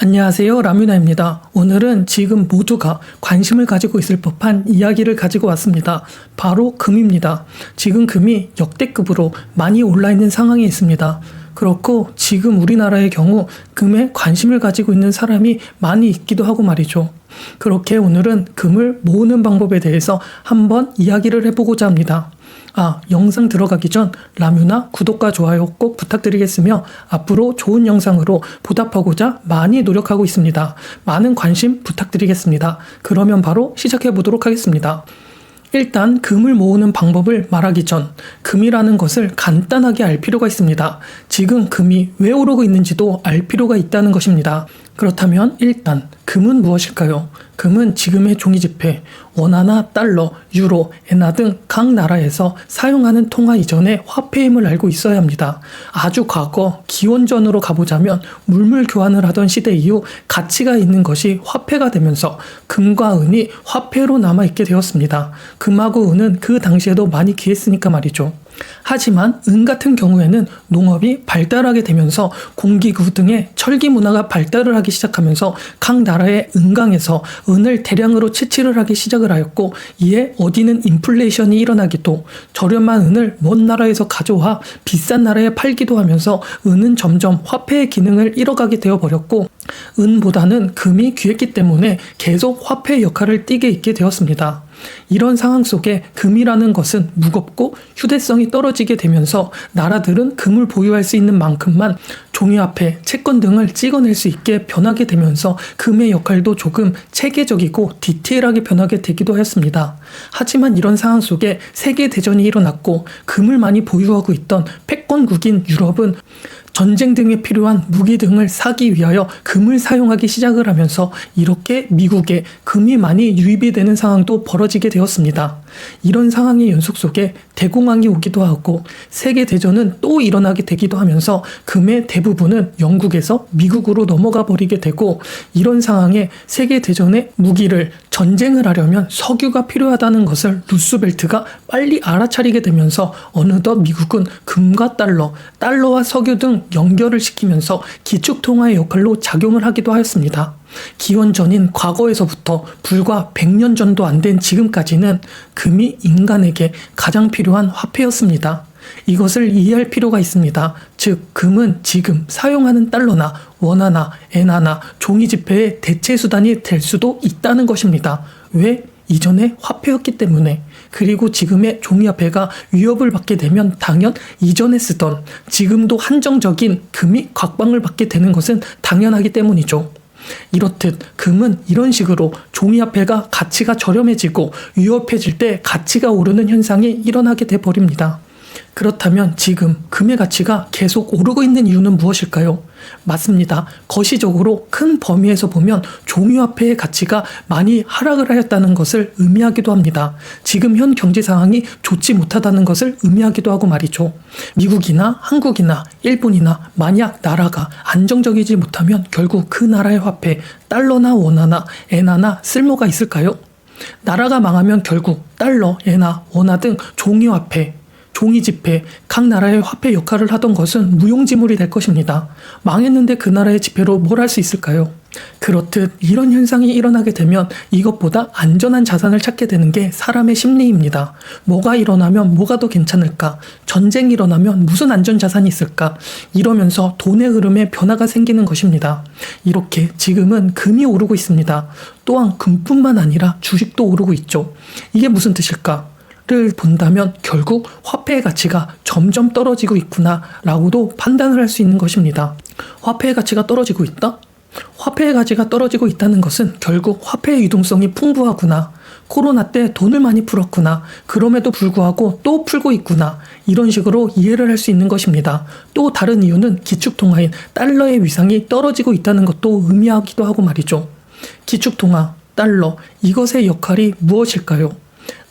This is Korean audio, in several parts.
안녕하세요, 라뮤나입니다. 오늘은 지금 모두가 관심을 가지고 있을 법한 이야기를 가지고 왔습니다. 바로 금입니다. 지금 금이 역대급으로 많이 올라있는 상황에 있습니다. 그렇고 지금 우리나라의 경우 금에 관심을 가지고 있는 사람이 많이 있기도 하고 말이죠. 그렇게 오늘은 금을 모으는 방법에 대해서 한번 이야기를 해보고자 합니다. 영상 들어가기 전 라뮤나 구독과 좋아요 꼭 부탁드리겠으며 앞으로 좋은 영상으로 보답하고자 많이 노력하고 있습니다. 많은 관심 부탁드리겠습니다. 그러면 바로 시작해 보도록 하겠습니다. 일단 금을 모으는 방법을 말하기 전 금이라는 것을 간단하게 알 필요가 있습니다. 지금 금이 왜 오르고 있는지도 알 필요가 있다는 것입니다. 그렇다면 일단 금은 무엇일까요? 금은 지금의 종이지폐, 원화나 달러, 유로, 엔화 등 각 나라에서 사용하는 통화 이전의 화폐임을 알고 있어야 합니다. 아주 과거, 기원전으로 가보자면 물물 교환을 하던 시대 이후 가치가 있는 것이 화폐가 되면서 금과 은이 화폐로 남아있게 되었습니다. 금하고 은은 그 당시에도 많이 귀했으니까 말이죠. 하지만 은 같은 경우에는 농업이 발달하게 되면서 공기구 등의 철기 문화가 발달을 하기 시작하면서 각 나라의 은강에서 은을 대량으로 채취를 하기 시작을 하였고, 이에 어디는 인플레이션이 일어나기도, 저렴한 은을 먼 나라에서 가져와 비싼 나라에 팔기도 하면서 은은 점점 화폐의 기능을 잃어가게 되어버렸고, 은보다는 금이 귀했기 때문에 계속 화폐의 역할을 띠게 있게 되었습니다. 이런 상황 속에 금이라는 것은 무겁고 휴대성이 떨어지게 되면서 나라들은 금을 보유할 수 있는 만큼만 종이화폐, 채권 등을 찍어낼 수 있게 변하게 되면서 금의 역할도 조금 체계적이고 디테일하게 변하게 되기도 하였습니다. 하지만 이런 상황 속에 세계대전이 일어났고 금을 많이 보유하고 있던 패권국인 유럽은 전쟁 등에 필요한 무기 등을 사기 위하여 금을 사용하기 시작을 하면서 이렇게 미국에 금이 많이 유입이 되는 상황도 벌어지게 되었습니다. 이런 상황의 연속 속에 대공황이 오기도 하고 세계대전은 또 일어나게 되기도 하면서 금의 대부분은 영국에서 미국으로 넘어가 버리게 되고, 이런 상황에 세계대전의 무기를 전쟁을 하려면 석유가 필요하다는 것을 루스벨트가 빨리 알아차리게 되면서 어느덧 미국은 금과 달러와 석유 등 연결을 시키면서 기축통화의 역할로 작용을 하기도 하였습니다. 기원전인 과거에서부터 불과 100년 전도 안 된 지금까지는 금이 인간에게 가장 필요한 화폐였습니다. 이것을 이해할 필요가 있습니다. 즉, 금은 지금 사용하는 달러나 원화나 엔화나 종이지폐의 대체 수단이 될 수도 있다는 것입니다. 왜? 이전에 화폐였기 때문에. 그리고 지금의 종이화폐가 위협을 받게 되면 당연 이전에 쓰던 지금도 한정적인 금이 각광을 받게 되는 것은 당연하기 때문이죠. 이렇듯 금은 이런 식으로 종이화폐가 가치가 저렴해지고 위협해질 때 가치가 오르는 현상이 일어나게 돼 버립니다. 그렇다면 지금 금의 가치가 계속 오르고 있는 이유는 무엇일까요? 맞습니다. 거시적으로 큰 범위에서 보면 종이화폐의 가치가 많이 하락을 하였다는 것을 의미하기도 합니다. 지금 현 경제 상황이 좋지 못하다는 것을 의미하기도 하고 말이죠. 미국이나 한국이나 일본이나 만약 나라가 안정적이지 못하면 결국 그 나라의 화폐, 달러나 원화나 엔화나 쓸모가 있을까요? 나라가 망하면 결국 달러, 엔화, 원화 등 종이화폐, 종이지폐, 각 나라의 화폐 역할을 하던 것은 무용지물이 될 것입니다. 망했는데 그 나라의 지폐로 뭘 할 수 있을까요? 그렇듯 이런 현상이 일어나게 되면 이것보다 안전한 자산을 찾게 되는 게 사람의 심리입니다. 뭐가 일어나면 뭐가 더 괜찮을까? 전쟁이 일어나면 무슨 안전자산이 있을까? 이러면서 돈의 흐름에 변화가 생기는 것입니다. 이렇게 지금은 금이 오르고 있습니다. 또한 금뿐만 아니라 주식도 오르고 있죠. 이게 무슨 뜻일까? 를 본다면 결국 화폐의 가치가 점점 떨어지고 있구나 라고도 판단을 할 수 있는 것입니다. 화폐의 가치가 떨어지고 있다? 화폐의 가치가 떨어지고 있다는 것은 결국 화폐의 유동성이 풍부하구나, 코로나 때 돈을 많이 풀었구나, 그럼에도 불구하고 또 풀고 있구나, 이런 식으로 이해를 할 수 있는 것입니다. 또 다른 이유는 기축통화인 달러의 위상이 떨어지고 있다는 것도 의미하기도 하고 말이죠. 기축통화, 달러, 이것의 역할이 무엇일까요?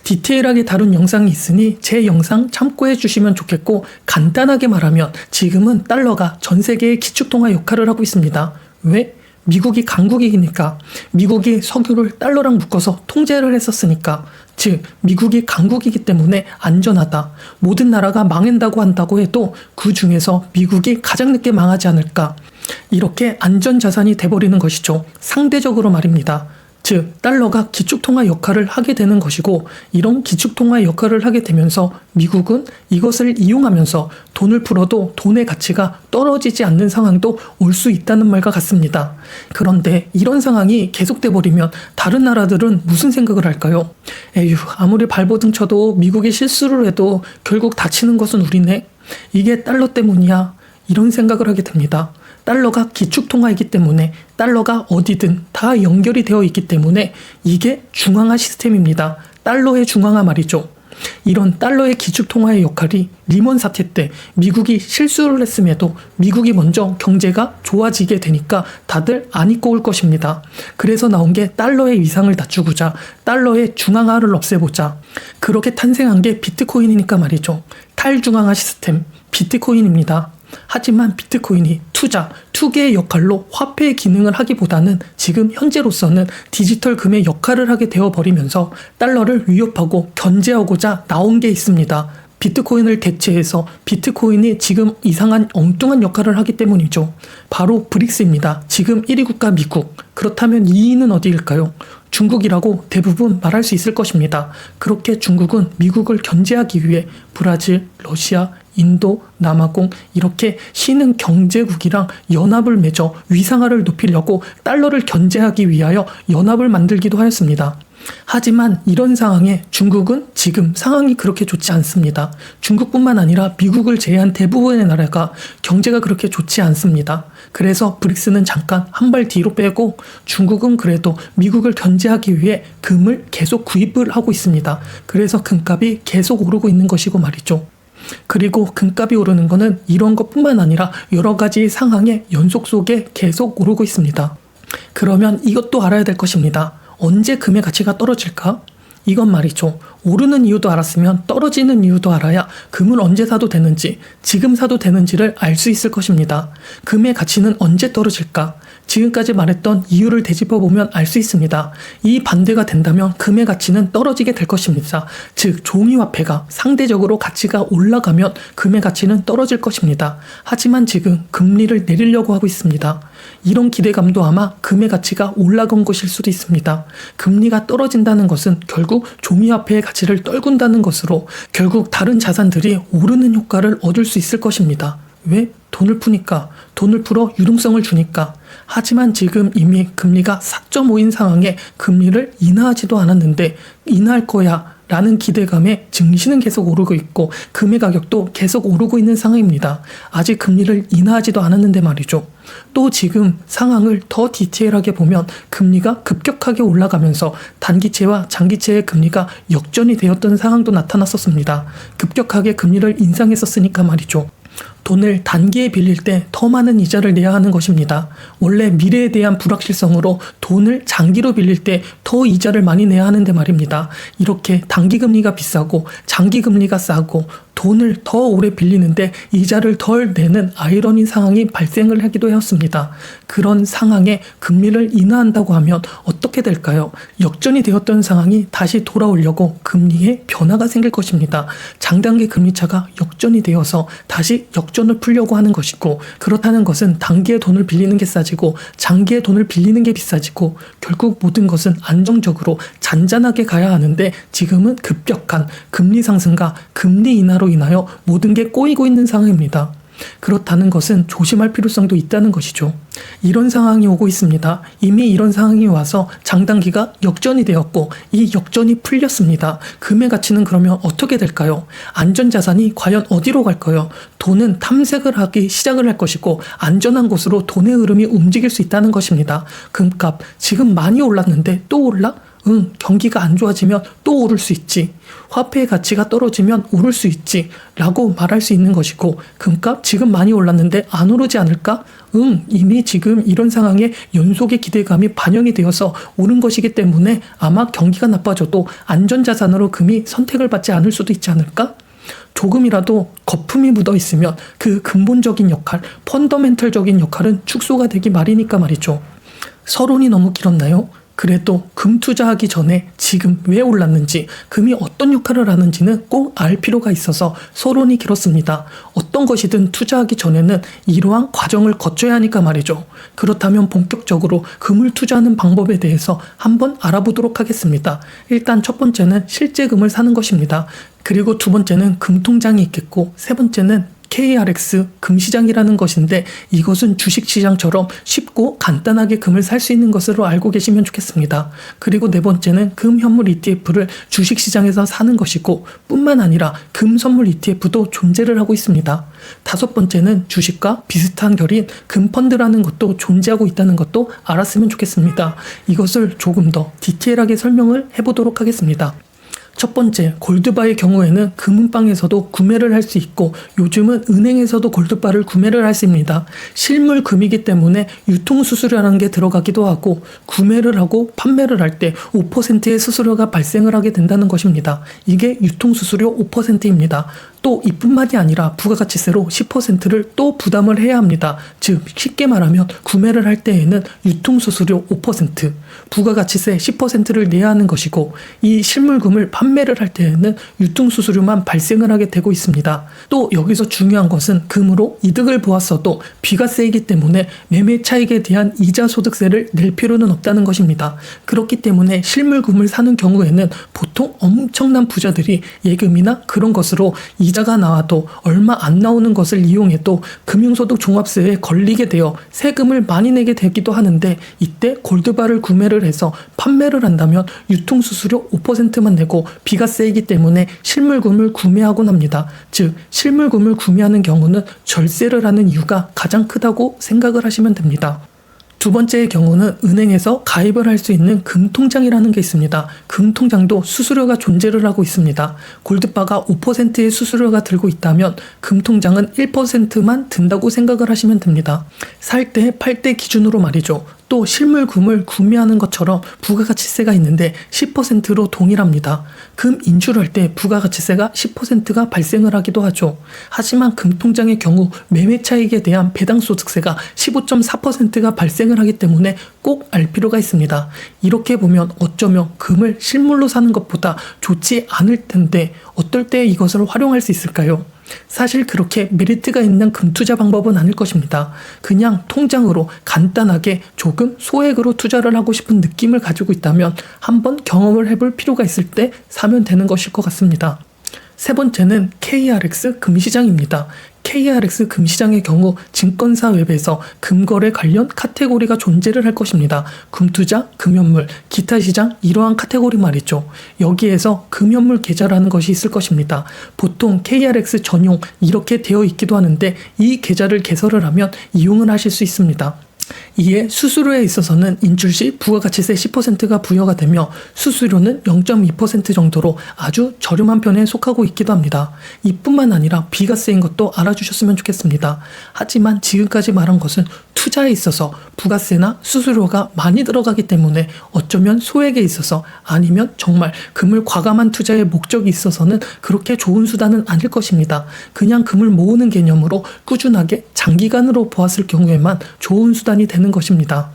디테일하게 다룬 영상이 있으니 제 영상 참고해 주시면 좋겠고, 간단하게 말하면 지금은 달러가 전 세계의 기축통화 역할을 하고 있습니다. 왜? 미국이 강국이니까. 미국이 석유를 달러랑 묶어서 통제를 했었으니까. 즉 미국이 강국이기 때문에 안전하다. 모든 나라가 망한다고 한다고 해도 그 중에서 미국이 가장 늦게 망하지 않을까. 이렇게 안전자산이 돼버리는 것이죠. 상대적으로 말입니다. 즉 달러가 기축통화 역할을 하게 되는 것이고, 이런 기축통화 역할을 하게 되면서 미국은 이것을 이용하면서 돈을 풀어도 돈의 가치가 떨어지지 않는 상황도 올 수 있다는 말과 같습니다. 그런데 이런 상황이 계속돼 버리면 다른 나라들은 무슨 생각을 할까요? 에휴, 아무리 발버둥 쳐도 미국이 실수를 해도 결국 다치는 것은 우리네. 이게 달러 때문이야. 이런 생각을 하게 됩니다. 달러가 기축통화이기 때문에, 달러가 어디든 다 연결이 되어 있기 때문에 이게 중앙화 시스템입니다. 달러의 중앙화 말이죠. 이런 달러의 기축통화의 역할이 리먼 사태 때 미국이 실수를 했음에도 미국이 먼저 경제가 좋아지게 되니까 다들 안 입고 올 것입니다. 그래서 나온 게 달러의 위상을 낮추고자, 달러의 중앙화를 없애보자. 그렇게 탄생한 게 비트코인이니까 말이죠. 탈중앙화 시스템, 비트코인입니다. 하지만 비트코인이 투개의 역할로 화폐의 기능을 하기보다는 지금 현재로서는 디지털 금의 역할을 하게 되어버리면서 달러를 위협하고 견제하고자 나온 게 있습니다. 비트코인을 대체해서 비트코인이 지금 이상한 엉뚱한 역할을 하기 때문이죠. 바로 브릭스입니다. 지금 1위 국가 미국. 그렇다면 2위는 어디일까요? 중국이라고 대부분 말할 수 있을 것입니다. 그렇게 중국은 미국을 견제하기 위해 브라질, 러시아, 인도, 남아공 이렇게 신흥 경제국이랑 연합을 맺어 위상화를 높이려고 달러를 견제하기 위하여 연합을 만들기도 하였습니다. 하지만 이런 상황에 중국은 지금 상황이 그렇게 좋지 않습니다. 중국뿐만 아니라 미국을 제외한 대부분의 나라가 경제가 그렇게 좋지 않습니다. 그래서 브릭스는 잠깐 한 발 뒤로 빼고 중국은 그래도 미국을 견제하기 위해 금을 계속 구입을 하고 있습니다. 그래서 금값이 계속 오르고 있는 것이고 말이죠. 그리고 금값이 오르는 것은 이런 것뿐만 아니라 여러 가지 상황의 연속 속에 계속 오르고 있습니다. 그러면 이것도 알아야 될 것입니다. 언제 금의 가치가 떨어질까? 이건 말이죠. 오르는 이유도 알았으면 떨어지는 이유도 알아야 금을 언제 사도 되는지, 지금 사도 되는지를 알 수 있을 것입니다. 금의 가치는 언제 떨어질까? 지금까지 말했던 이유를 되짚어보면 알 수 있습니다. 이 반대가 된다면 금의 가치는 떨어지게 될 것입니다. 즉 종이화폐가 상대적으로 가치가 올라가면 금의 가치는 떨어질 것입니다. 하지만 지금 금리를 내리려고 하고 있습니다. 이런 기대감도 아마 금의 가치가 올라간 것일 수도 있습니다. 금리가 떨어진다는 것은 결국 종이화폐의 가치를 떨군다는 것으로 결국 다른 자산들이 오르는 효과를 얻을 수 있을 것입니다. 왜? 돈을 푸니까, 돈을 풀어 유동성을 주니까. 하지만 지금 이미 금리가 4.5인 상황에 금리를 인하하지도 않았는데 인하할 거야 라는 기대감에 증시는 계속 오르고 있고 금의 가격도 계속 오르고 있는 상황입니다. 아직 금리를 인하하지도 않았는데 말이죠. 또 지금 상황을 더 디테일하게 보면 금리가 급격하게 올라가면서 단기채와 장기채의 금리가 역전이 되었던 상황도 나타났었습니다. 급격하게 금리를 인상했었으니까 말이죠. 돈을 단기에 빌릴 때 더 많은 이자를 내야 하는 것입니다. 원래 미래에 대한 불확실성으로 돈을 장기로 빌릴 때 더 이자를 많이 내야 하는데 말입니다. 이렇게 단기금리가 비싸고 장기금리가 싸고 돈을 더 오래 빌리는데 이자를 덜 내는 아이러니 상황이 발생을 하기도 했습니다. 그런 상황에 금리를 인하한다고 하면 어떻게 될까요? 역전이 되었던 상황이 다시 돌아오려고 금리에 변화가 생길 것입니다. 장단기 금리차가 역전이 되어서 다시 역전을 풀려고 하는 것이고, 그렇다는 것은 단기에 돈을 빌리는 게 싸지고 장기에 돈을 빌리는 게 비싸지고 결국 모든 것은 안정적으로 잔잔하게 가야 하는데 지금은 급격한 금리 상승과 금리 인하로 인하여 모든 게 꼬이고 있는 상황입니다. 그렇다는 것은 조심할 필요성도 있다는 것이죠. 이런 상황이 오고 있습니다. 이미 이런 상황이 와서 장단기가 역전이 되었고 이 역전이 풀렸습니다. 금의 가치는 그러면 어떻게 될까요? 안전자산이 과연 어디로 갈까요? 돈은 탐색을 하기 시작을 할 것이고 안전한 곳으로 돈의 흐름이 움직일 수 있다는 것입니다. 금값 지금 많이 올랐는데 또 올라? 경기가 안 좋아지면 또 오를 수 있지. 화폐의 가치가 떨어지면 오를 수 있지 라고 말할 수 있는 것이고, 금값 지금 많이 올랐는데 안 오르지 않을까? 이미 지금 이런 상황에 연속의 기대감이 반영이 되어서 오른 것이기 때문에 아마 경기가 나빠져도 안전자산으로 금이 선택을 받지 않을 수도 있지 않을까? 조금이라도 거품이 묻어 있으면 그 근본적인 역할, 펀더멘털적인 역할은 축소가 되기 마련이니까 말이죠. 서론이 너무 길었나요? 그래도 금 투자하기 전에 지금 왜 올랐는지, 금이 어떤 역할을 하는지는 꼭 알 필요가 있어서 소론이 길었습니다. 어떤 것이든 투자하기 전에는 이러한 과정을 거쳐야 하니까 말이죠. 그렇다면 본격적으로 금을 투자하는 방법에 대해서 한번 알아보도록 하겠습니다. 일단 첫 번째는 실제 금을 사는 것입니다. 그리고 두 번째는 금통장이 있겠고, 세 번째는 KRX 금시장이라는 것인데, 이것은 주식시장처럼 쉽고 간단하게 금을 살 수 있는 것으로 알고 계시면 좋겠습니다. 그리고 네 번째는 금 현물 ETF를 주식시장에서 사는 것이고, 뿐만 아니라 금 선물 ETF도 존재를 하고 있습니다. 다섯 번째는 주식과 비슷한 결인 금펀드라는 것도 존재하고 있다는 것도 알았으면 좋겠습니다. 이것을 조금 더 디테일하게 설명을 해보도록 하겠습니다. 첫 번째, 골드바의 경우에는 금은방에서도 구매를 할 수 있고, 요즘은 은행에서도 골드바를 구매를 할 수 있습니다. 실물 금이기 때문에 유통수수료라는 게 들어가기도 하고, 구매를 하고 판매를 할 때 5%의 수수료가 발생을 하게 된다는 것입니다. 이게 유통수수료 5%입니다. 또 이뿐만이 아니라 부가가치세로 10%를 또 부담을 해야 합니다. 즉 쉽게 말하면 구매를 할 때에는 유통수수료 5%, 부가가치세 10%를 내야 하는 것이고, 이 실물금을 판매를 할 때에는 유통수수료만 발생을 하게 되고 있습니다. 또 여기서 중요한 것은 금으로 이득을 보았어도 비과세이기 때문에 매매 차익에 대한 이자 소득세를 낼 필요는 없다는 것입니다. 그렇기 때문에 실물금을 사는 경우에는 보통 엄청난 부자들이 예금이나 그런 것으로 이자가 나와도 얼마 안 나오는 것을 이용해도 금융소득 종합세에 걸리게 되어 세금을 많이 내게 되기도 하는데, 이때 골드바를 구매를 해서 판매를 한다면 유통수수료 5%만 내고 비과세이기 때문에 실물금을 구매하곤 합니다. 즉 실물금을 구매하는 경우는 절세를 하는 이유가 가장 크다고 생각을 하시면 됩니다. 두 번째의 경우는 은행에서 가입을 할 수 있는 금통장이라는 게 있습니다. 금통장도 수수료가 존재를 하고 있습니다. 골드바가 5%의 수수료가 들고 있다면 금통장은 1%만 든다고 생각을 하시면 됩니다. 살 때, 팔 때 기준으로 말이죠. 또 실물금을 구매하는 것처럼 부가가치세가 있는데 10%로 동일합니다. 금 인출할 때 부가가치세가 10%가 발생을 하기도 하죠. 하지만 금통장의 경우 매매 차익에 대한 배당소득세가 15.4%가 발생을 하기 때문에 꼭 알 필요가 있습니다. 이렇게 보면 어쩌면 금을 실물로 사는 것보다 좋지 않을 텐데, 어떨 때 이것을 활용할 수 있을까요? 사실 그렇게 메리트가 있는 금투자 방법은 아닐 것입니다. 그냥 통장으로 간단하게 조금 소액으로 투자를 하고 싶은 느낌을 가지고 있다면 한번 경험을 해볼 필요가 있을 때 사면 되는 것일 것 같습니다. 세 번째는 KRX 금시장입니다. KRX 금시장의 경우 증권사 웹에서 금거래 관련 카테고리가 존재를 할 것입니다. 금투자, 금현물, 기타 시장, 이러한 카테고리 말이죠. 여기에서 금현물 계좌라는 것이 있을 것입니다. 보통 KRX 전용 이렇게 되어 있기도 하는데, 이 계좌를 개설을 하면 이용을 하실 수 있습니다. 이에 수수료에 있어서는 인출 시 부가가치세 10%가 부여가 되며, 수수료는 0.2% 정도로 아주 저렴한 편에 속하고 있기도 합니다. 이뿐만 아니라 비과세인 것도 알아주셨으면 좋겠습니다. 하지만 지금까지 말한 것은 투자에 있어서 부가세나 수수료가 많이 들어가기 때문에 어쩌면 소액에 있어서, 아니면 정말 금을 과감한 투자의 목적이 있어서는 그렇게 좋은 수단은 아닐 것입니다. 그냥 금을 모으는 개념으로 꾸준하게 장기간으로 보았을 경우에만 좋은 수단이 되는 것입니다.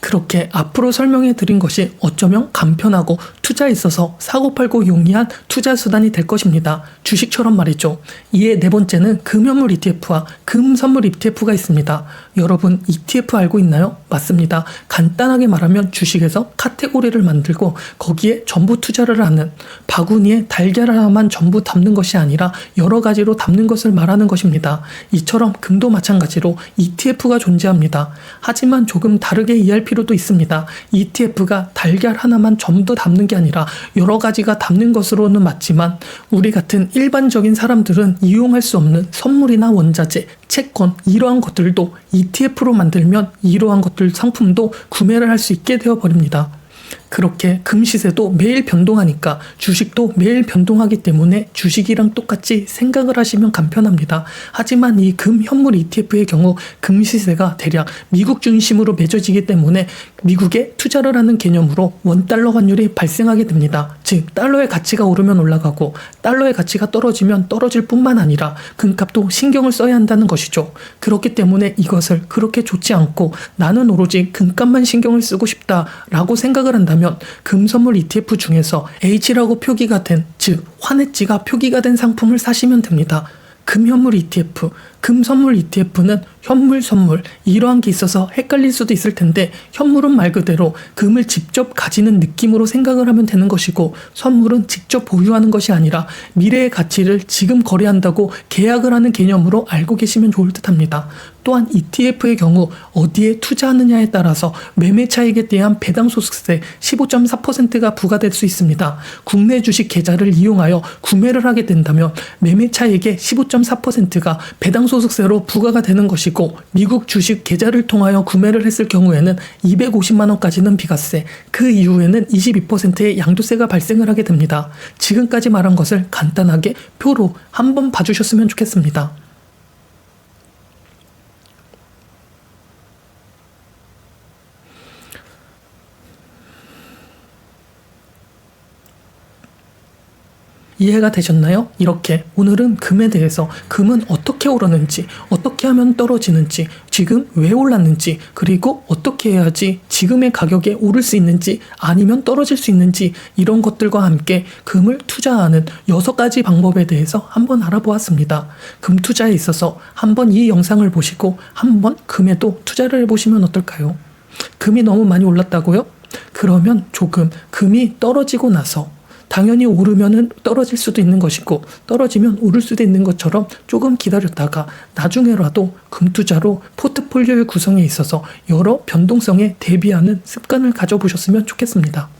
그렇게 앞으로 설명해 드린 것이 어쩌면 간편하고 투자에 있어서 사고팔고 용이한 투자 수단이 될 것입니다. 주식처럼 말이죠. 이에 네 번째는 금현물 ETF와 금선물 ETF가 있습니다. 여러분 ETF 알고 있나요? 맞습니다. 간단하게 말하면 주식에서 카테고리를 만들고 거기에 전부 투자를 하는, 바구니에 달걀 하나만 전부 담는 것이 아니라 여러 가지로 담는 것을 말하는 것입니다. 이처럼 금도 마찬가지로 ETF가 존재합니다. 하지만 조금 다르게 이해할 필요도 있습니다. ETF가 달걀 하나만 전부 담는 게 아니라 여러 가지가 담는 것으로는 맞지만, 우리 같은 일반적인 사람들은 이용할 수 없는 선물이나 원자재, 채권, 이러한 것들도 ETF로 만들면 이러한 것들 상품도 구매를 할 수 있게 되어버립니다. 그렇게 금 시세도 매일 변동하니까 주식도 매일 변동하기 때문에 주식이랑 똑같이 생각을 하시면 간편합니다. 하지만 이 금 현물 ETF의 경우 금 시세가 대략 미국 중심으로 맺어지기 때문에 미국에 투자를 하는 개념으로 원달러 환율이 발생하게 됩니다. 즉 달러의 가치가 오르면 올라가고 달러의 가치가 떨어지면 떨어질 뿐만 아니라 금값도 신경을 써야 한다는 것이죠. 그렇기 때문에 이것을 그렇게 좋지 않고 나는 오로지 금값만 신경을 쓰고 싶다라고 생각을 한다면 금 선물 ETF 중에서 H라고 표기가 된, 즉 환해지가 표기가 된 상품을 사시면 됩니다. 금 현물 ETF, 금 선물 ETF는 현물 선물 이러한 게 있어서 헷갈릴 수도 있을 텐데 현물은 말 그대로 금을 직접 가지는 느낌으로 생각을 하면 되는 것이고 선물은 직접 보유하는 것이 아니라 미래의 가치를 지금 거래한다고 계약을 하는 개념으로 알고 계시면 좋을 듯합니다. 또한 ETF의 경우 어디에 투자하느냐에 따라서 매매 차익에 대한 배당 소득세 15.4%가 부과될 수 있습니다. 국내 주식 계좌를 이용하여 구매를 하게 된다면 매매 차익의 15.4%가 배당 소득세로 부과가 되는 것이고 미국 주식 계좌를 통하여 구매를 했을 경우에는 250만 원까지는 비과세, 그 이후에는 22%의 양도세가 발생을 하게 됩니다. 지금까지 말한 것을 간단하게 표로 한번 봐주셨으면 좋겠습니다. 이해가 되셨나요? 이렇게 오늘은 금에 대해서 금은 어떻게 오르는지, 어떻게 하면 떨어지는지, 지금 왜 올랐는지, 그리고 어떻게 해야지 지금의 가격에 오를 수 있는지 아니면 떨어질 수 있는지 이런 것들과 함께 금을 투자하는 6가지 방법에 대해서 한번 알아보았습니다. 금 투자에 있어서 한번 이 영상을 보시고 한번 금에도 투자를 해보시면 어떨까요? 금이 너무 많이 올랐다고요? 그러면 조금 금이 떨어지고 나서 당연히 오르면은 떨어질 수도 있는 것이고 떨어지면 오를 수도 있는 것처럼 조금 기다렸다가 나중에라도 금투자로 포트폴리오의 구성에 있어서 여러 변동성에 대비하는 습관을 가져보셨으면 좋겠습니다.